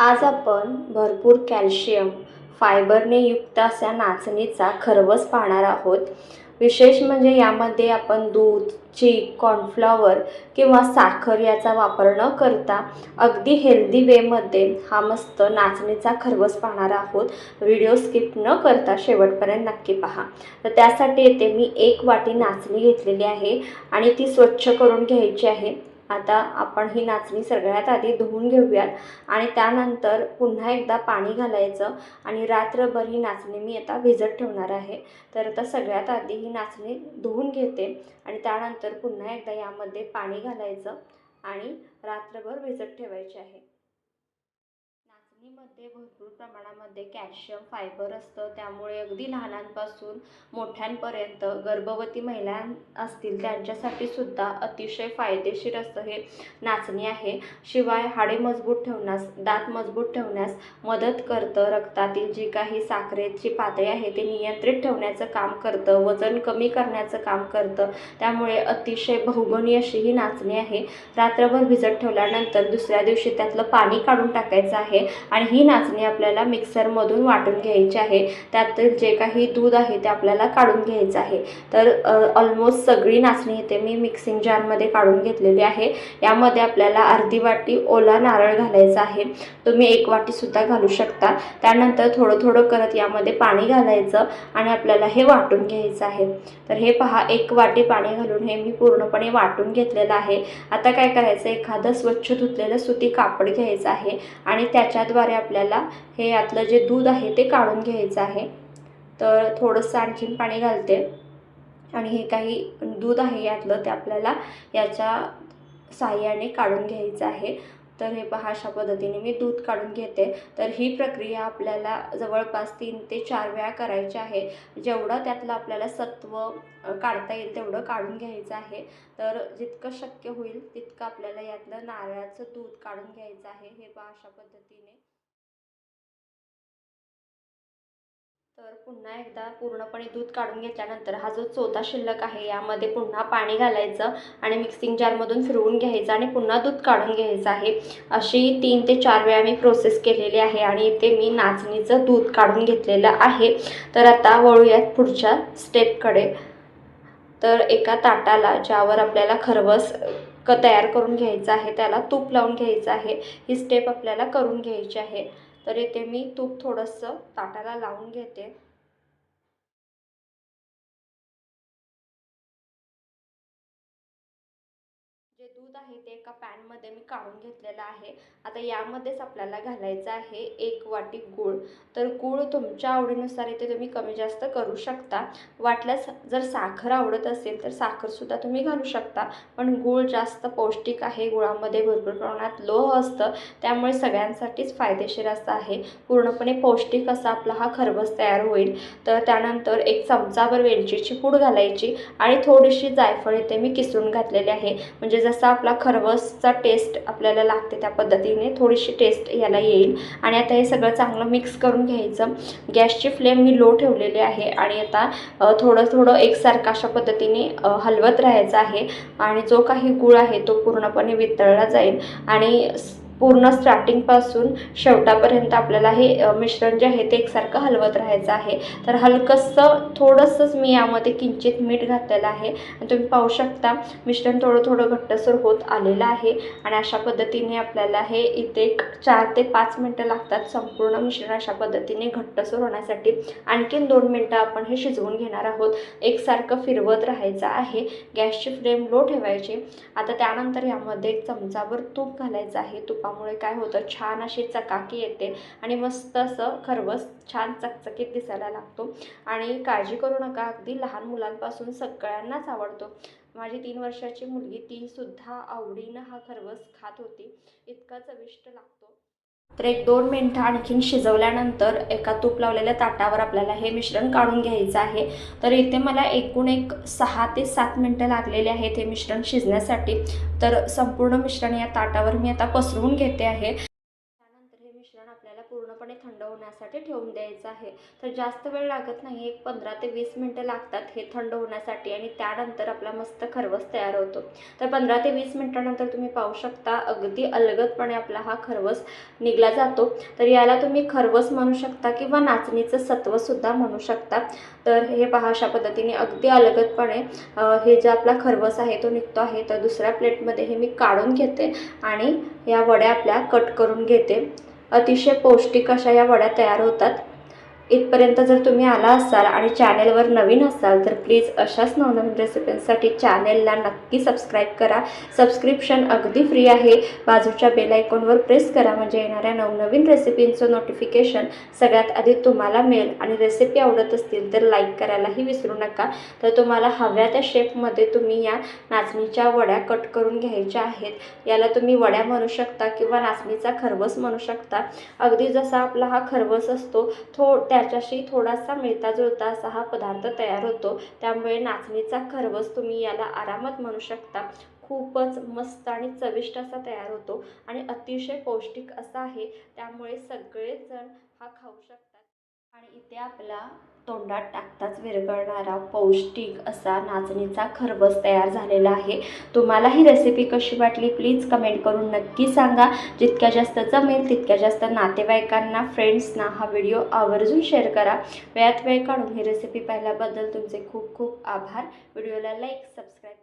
आज आपण भरपूर कॅल्शियम, फायबरने युक्त अशा नाचणीचा खरवस पाहणार आहोत। विशेष म्हणजे यामध्ये आपण दूध, चीक, कॉर्नफ्लॉवर किंवा साखर याचा वापर न करता अगदी हेल्दी वेमध्ये हा मस्त नाचणीचा खरवस पाहणार आहोत। व्हिडिओ स्किप न करता शेवटपर्यंत नक्की पहा। तर त्यासाठी येथे मी 1 वाटी नाचणी घेतलेली आहे आणि ती स्वच्छ करून घ्यायची आहे। आता आपण ही नाचणी सगळ्यात आधी धुवून घेऊयात आणि त्यानंतर पुन्हा एकदा पाणी घालायचं आणि रात्रभर ही नाचणी मी आता भिजत ठेवणार आहे। तर आता सगळ्यात आधी ही नाचणी धुवून घेते आणि त्यानंतर पुन्हा एकदा यामध्ये पाणी घालायचं आणि रात्रभर भिजत ठेवायचे आहे। नाचणीमध्ये भरपूर प्रमाणामध्ये कॅल्शियम, फायबर असतं, त्यामुळे अगदी लहानांपासून मोठ्यांपर्यंत गर्भवती महिला असतील त्यांच्यासाठी सुद्धा अतिशय फायदेशीर असं हे नाचणी आहे। शिवाय हाडे मजबूत ठेवण्यास, दात मजबूत ठेवण्यास मदत करतं। रक्तातील जी काही साखरेची पातळी आहे ते नियंत्रित ठेवण्याचं काम करतं, वजन कमी करण्याचं काम करतं। त्यामुळे अतिशय बहुगुणी अशी ही नाचणी आहे। रात्रभर भिजत ठेवल्यानंतर दुसऱ्या दिवशी त्यातलं पाणी काढून टाकायचं आहे आणि ही नाचणी आपल्याला मिक्सरमधून वाटून घ्यायची आहे। त्यातील जे काही दूध आहे ते आपल्याला काढून घ्यायचं आहे। तर ऑलमोस्ट सगळी नाचणी इथे मी मिक्सिंग जारमध्ये काढून घेतलेली आहे। यामध्ये आपल्याला अर्धी वाटी ओला नारळ घालायचा आहे, तुम्ही 1 वाटी सुद्धा घालू शकता। त्यानंतर थोडं थोडं करत यामध्ये पाणी घालायचं आणि आपल्याला हे वाटून घ्यायचं आहे। तर हे पहा, 1 वाटी पाणी घालून हे मी पूर्णपणे वाटून घेतलेलं आहे। आता काय करायचं, एखादं स्वच्छ धुतलेलं सुती कापड घ्यायचं आहे आणि त्याच्याद्वारे आपल्याला हे यातलं जे दूध आहे ते काढून घ्यायचं आहे। तर थोडंसं आणखीन पाणी घालते आणि हे काही दूध आहे यातलं ते आपल्याला याच्या साहाय्याने काढून घ्यायचं आहे। तर हे पहा, अशा पद्धतीने मी दूध काढून घेते। तर ही प्रक्रिया आपल्याला जवळपास 3 ते 4 वेळा करायची आहे। जेवढं त्यातलं आपल्याला सत्व काढता येईल तेवढं काढून घ्यायचं आहे। तर जितकं शक्य होईल तितकं आपल्याला यातलं नारळाचं दूध काढून घ्यायचं आहे। हे पहा, अशा पद्धतीने। तर पुन्हा एकदा पूर्णपणे दूध काढून घेतल्यानंतर हा जो चोथा शिल्लक आहे यामध्ये पुन्हा पाणी घालायचं आणि मिक्सिंग जारमधून फिरवून घ्यायचं आणि पुन्हा दूध काढून घ्यायचं आहे। अशी 3 ते 4 वेळा मी प्रोसेस केलेली आहे आणि इथे मी नाचणीचं दूध काढून घेतलेलं आहे। तर आता वळूयात पुढच्या स्टेपकडे। तर एका ताटाला ज्यावर आपल्याला खरवस तयार करून घ्यायचं आहे त्याला तूप लावून घ्यायचं आहे। ही स्टेप आपल्याला करून घ्यायची आहे। तर इथे मी तूप थोडंसं ताटाला लावून घेते। जे दूध आहे ते एका पॅनमध्ये मी काढून घेतलेलं आहे। आता यामध्येच आपल्याला घालायचं आहे 1 वाटी गूळ। तर गूळ तुमच्या आवडीनुसार इथे तुम्ही कमी जास्त करू शकता। वाटल्यास जर साखर आवडत असेल तर साखरसुद्धा तुम्ही घालू शकता, पण गूळ जास्त पौष्टिक आहे। गुळामध्ये भरपूर प्रमाणात लोह असतं, त्यामुळे सगळ्यांसाठीच फायदेशीर असं आहे। पूर्णपणे पौष्टिक असा आपला हा खरवस तयार होईल। तर त्यानंतर 1 चमचाभर वेलचीची पूड घालायची आणि थोडीशी जायफळ इथे मी किसून घातलेली आहे। म्हणजे जसा आपला खरवसचा टेस्ट आपल्याला लागते त्या पद्धतीने थोडीशी टेस्ट याला येईल। आणि आता हे सगळं चांगलं मिक्स करून घ्यायचं। गॅसची फ्लेम मी लो ठेवलेली आहे आणि आता थोडं थोडं एकसारखं अशा पद्धतीने हलवत राहायचं आहे आणि जो काही गूळ आहे तो पूर्णपणे वितळला जाईल आणि पूर्ण स्टार्टिंगपासून शेवटापर्यंत आपल्याला हे मिश्रण जे आहे ते एकसारखं हलवत राहायचं आहे। तर हलकंसं थोडंसंच मी यामध्ये किंचित मीठ घातलेलं आहे आणि तुम्ही पाहू शकता मिश्रण थोडं थोडं घट्टसर होत आलेलं आहे। आणि अशा पद्धतीने आपल्याला हे इथे 4 ते 5 मिनटं लागतात संपूर्ण मिश्रण अशा पद्धतीने घट्टसर होण्यासाठी। आणखीन 2 मिनटं आपण हे शिजवून घेणार आहोत। एकसारखं फिरवत राहायचं आहे, गॅसची फ्लेम लो ठेवायची। आता त्यानंतर यामध्ये 1 चमचाभर तूप घालायचं आहे। तुपामुळे काय होतं, छान अशी चकाकी येते आणि मस्त असं खरवस छान चकचकीत दिसायला लागतो। आणि काळजी करू नका, अगदी लहान मुलांपासून सगळ्यांनाच आवडतो। माझी 3 वर्षाची मुलगी ती सुद्धा आवडीनं हा खरवस खात होती, इतका चविष्ट लागतो। तर 1-2 मिनटं आणखीन शिजवल्यानंतर एका तूप लावलेल्या ताटावर आपल्याला हे मिश्रण काढून घ्यायचं आहे। तर इथे मला एकूण 6 ते 7 मिनटं लागलेले आहेत हे मिश्रण शिजण्यासाठी। तर संपूर्ण मिश्रण या ताटावर मी आता पसरवून घेते आहे। त्यानंतर हे मिश्रण आपल्याला पूर्णपणे थंड होण्यासाठी ठेवून द्यायचं आहे. तर जास्त वेळ लागत नाही, एक 15 ते 20 मिनटं लागतात हे थंड होण्यासाठी आणि त्यानंतर आपला मस्त खरवस तयार होतो. तर 15 ते 20 मिनटानंतर तुम्ही पाहू शकता अगदी अलगदपणे आपला हा खरवस निघला जातो. तर याला तुम्ही खरवस म्हणू शकता किंवा नाचणीचं सत्वसुद्धा म्हणू शकता. तर हे पहा अशा पद्धतीने अगदी अलगदपणे हे जे आपला खरवस आहे तो निघतो आहे. तर दुसऱ्या प्लेटमध्ये हे मी काढून घेते आणि या वड्या आपल्या कट करून घेते. अतिशय पौष्टिक अशा या वड्या तयार होतात. इथपर्यंत जर तुम्ही आला असाल आणि चॅनेलवर नवीन असाल तर प्लीज अशाच नवनवीन रेसिपींसाठी चॅनेलला नक्की सबस्क्राईब करा. सबस्क्रिप्शन अगदी फ्री आहे. बाजूच्या बेल आयकॉनवर प्रेस करा म्हणजे येणाऱ्या नवनवीन रेसिपींचं नोटिफिकेशन सगळ्यात आधी तुम्हाला मिळेल. आणि रेसिपी आवडत असतील तर लाईक करायलाही विसरू नका. तर तुम्हाला हव्या त्या शेपमध्ये तुम्ही या नाचणीच्या वड्या कट करून घ्यायच्या आहेत. याला तुम्ही वड्या म्हणू शकता किंवा नाचणीचा खरवस म्हणू शकता. अगदी जसा आपला हा खरवस असतो त्याच्याशी थोडासा मिळता जुळता असा हा पदार्थ तयार होतो. त्यामुळे नाचणीचा खरवस तुम्ही याला आरामात म्हणू शकता. खूपच मस्त आणि चविष्ट असा तयार होतो आणि अतिशय पौष्टिक असा आहे. त्यामुळे सगळेच जण हा खाऊ शकतात. आणि इथे आपला तोंडात टाकताच विरघळणारा पौष्टिक असा नाचणीचा खरवस तयार झालेला आहे. तुम्हाला ही रेसिपी कशी वाटली प्लीज कमेंट करून नक्की सांगा. जितक्या जास्त जमेल तितक्या जास्त नातेवाईकांना, फ्रेंड्सना हा व्हिडिओ आवर्जून शेअर करा. वेळात वेळ काढून ही रेसिपी पाहिल्याबद्दल तुमचे खूप खूप आभार. व्हिडिओला लाईक, सबस्क्राईब